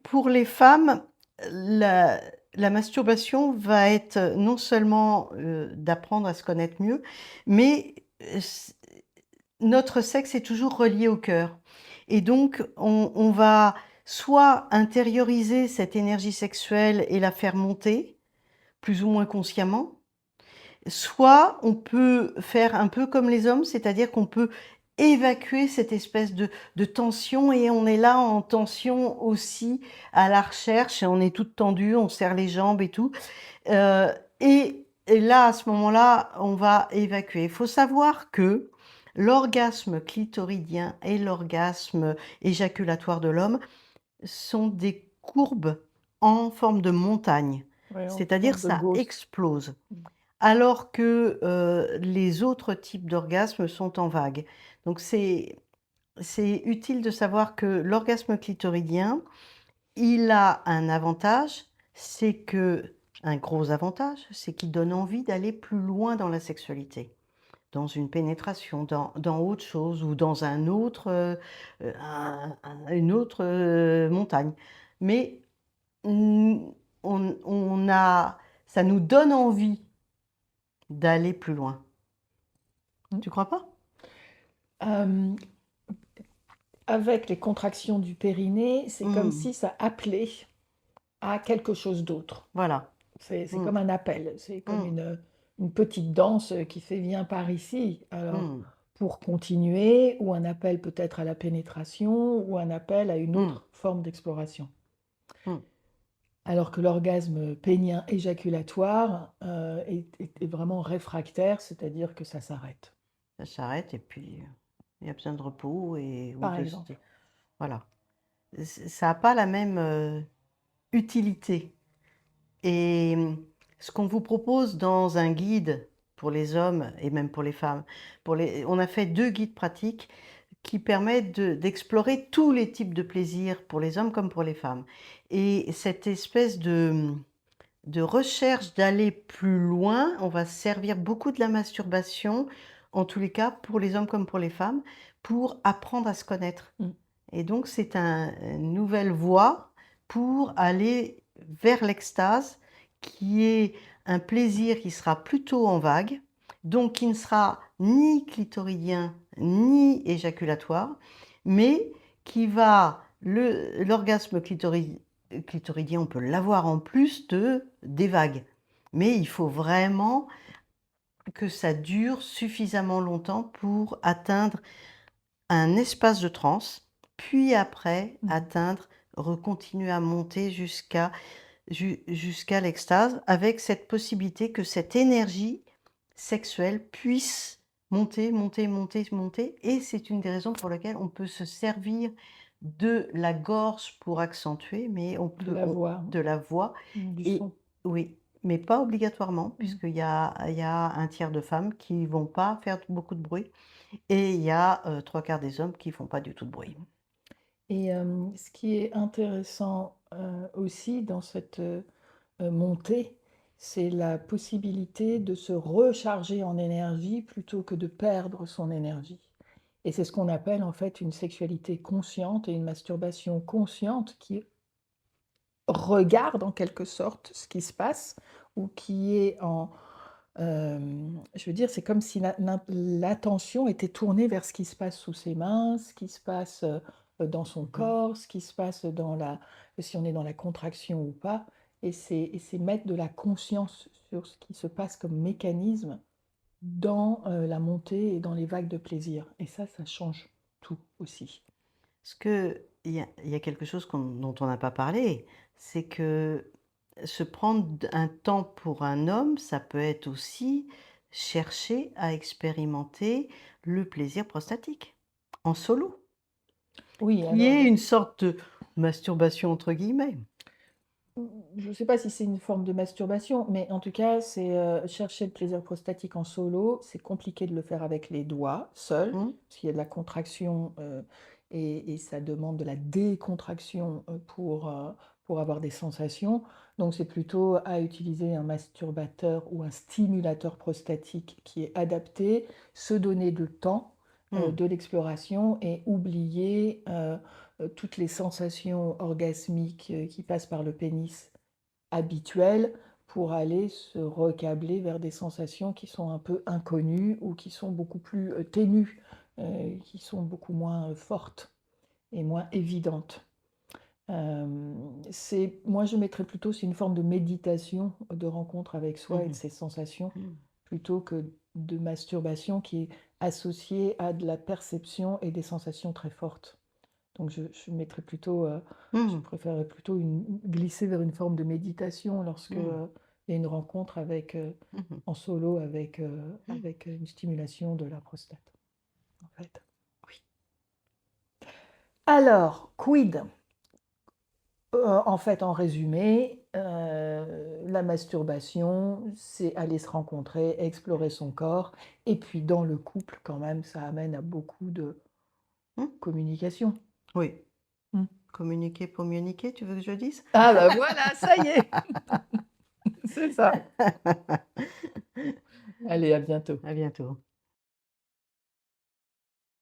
Pour les femmes, la la masturbation va être non seulement, d'apprendre à se connaître mieux, mais, c notre sexe est toujours relié au cœur et donc on va soit intérioriser cette énergie sexuelle et la faire monter, plus ou moins consciemment, soit on peut faire un peu comme les hommes, c'est-à-dire qu'on peut évacuer cette espèce de tension et on est là en tension aussi à la recherche et on est toutes tendues, on serre les jambes et tout, heu et là, à ce moment-là, on va évacuer. Il faut savoir que l'orgasme clitoridien et l'orgasme éjaculatoire de l'homme sont des courbes en forme de montagne, Ouais, en c'est-à-dire forme de ça gauze. explose. Mmh. Alors que, les autres types d'orgasmes sont en vague. Donc c'est utile de savoir que l'orgasme clitoridien, il a un avantage, c'est que un gros avantage, c'est qu'il donne envie d'aller plus loin dans la sexualité, dans une pénétration, dans autre chose ou dans un autre, une autre, montagne. Mais, mmh, on a ça nous donne envie d'aller plus loin. Mmh. Tu crois pas? Hem, Avec les contractions du périnée, c'est comme Mmh. si ça appelait à quelque chose d'autre. Voilà. C'est Mmh. comme un appel, c'est comme Mmh. une petite danse, qui fait: «Viens par ici». Alors, Mmh. pour continuer ou un appel peut-être à la pénétration ou un appel à une Mmh. autre forme d'exploration. Mmh. Alors que l'orgasme pénien éjaculatoire, est vraiment réfractaire, c'est-à-dire que ça s'arrête, Ça s'arrête et puis, il y a besoin de repos et ou par de st exemple. voilà. Ça a pas la même, utilité et ce qu'on vous propose dans un guide pour les hommes et même pour les femmes, on a fait 2 guides pratiques qui permettent d'explorer tous les types de plaisirs pour les hommes comme pour les femmes et cette espèce de recherche d'aller plus loin, on va se servir beaucoup de la masturbation, en tous les cas pour les hommes comme pour les femmes, pour apprendre à se connaître Mmh. et donc c'est une nouvelle voie pour aller vers l'extase qui est un plaisir qui sera plutôt en vague, donc qui ne sera ni clitoridien ni éjaculatoire, mais qui va l'orgasme clitoridien, on peut l'avoir en plus des vagues. Mais il faut vraiment que ça dure suffisamment longtemps pour atteindre un espace de transe, puis après Mmh. atteindre continuer à monter jusqu'à l'extase avec cette possibilité que cette énergie sexuelle puisse monter, monter, monter, monter et c'est une des raisons pour lesquelles on peut se servir de la gorge pour accentuer, mais De la voix, de la voix du et son. oui, mais pas obligatoirement Mmh. puisqu'il y a un tiers de femmes qui vont pas faire beaucoup de bruit et il y a, 3/4 des hommes qui font pas du tout de bruit. Et ce qui est intéressant, aussi dans cette, montée, c'est la possibilité de se recharger en énergie plutôt que de perdre son énergie. Et c'est ce qu'on appelle en fait une sexualité consciente et une masturbation consciente qui regarde en quelque sorte ce qui se passe ou qui est en, je veux dire, c'est comme si l'attention était tournée vers ce qui se passe sous ses mains, ce qui se passe, dans son Mmh. corps, ce qui se passe dans la si on est dans la contraction ou pas et c'est mettre de la conscience sur ce qui se passe comme mécanisme dans, la montée et dans les vagues de plaisir et ça change tout aussi. Parce qu'il y a quelque chose dont on n'a pas parlé, c'est que se prendre un temps pour un homme, ça peut être aussi chercher à expérimenter le plaisir prostatique, en solo, Oui, qui est alors, une sorte de «masturbation» entre guillemets. je ne sais pas si c'est une forme de masturbation, mais en tout cas, c'est, chercher le plaisir prostatique en solo, c'est compliqué de le faire avec les doigts, seul, Mmh, parce qu'il y a de la contraction, et ça demande de la décontraction, pour avoir des sensations. Donc c'est plutôt à utiliser un masturbateur ou un stimulateur prostatique qui est adapté, se donner le temps, mmh, de l'exploration et oublier, toutes les sensations orgasmiques, qui passent par le pénis habituelles pour aller se recabler vers des sensations qui sont un peu inconnues ou qui sont beaucoup plus, ténues, qui sont beaucoup moins, fortes et moins évidentes. Moi je mettrais plutôt c'est une forme de méditation, de rencontre avec soi et de Mmh. ses sensations, Mmh. plutôt que de masturbation qui est associée à de la perception et des sensations très fortes. Donc je mettrais plutôt, je Mmh. préférerais plutôt glisser vers une forme de méditation lorsque, Mmh. il y a une rencontre avec, Mmh. en solo avec, Mmh. avec une stimulation de la prostate, en fait. Oui. Alors, quid? En fait, en résumé, la masturbation, c'est aller se rencontrer, explorer son corps et puis dans le couple quand même, ça amène à beaucoup de Mmh. communication. Oui. Mmh. Communiquer pour mieux niquer, tu veux que je dise? Ah bah voilà, ça y est! C'est ça. Allez, à bientôt. À bientôt.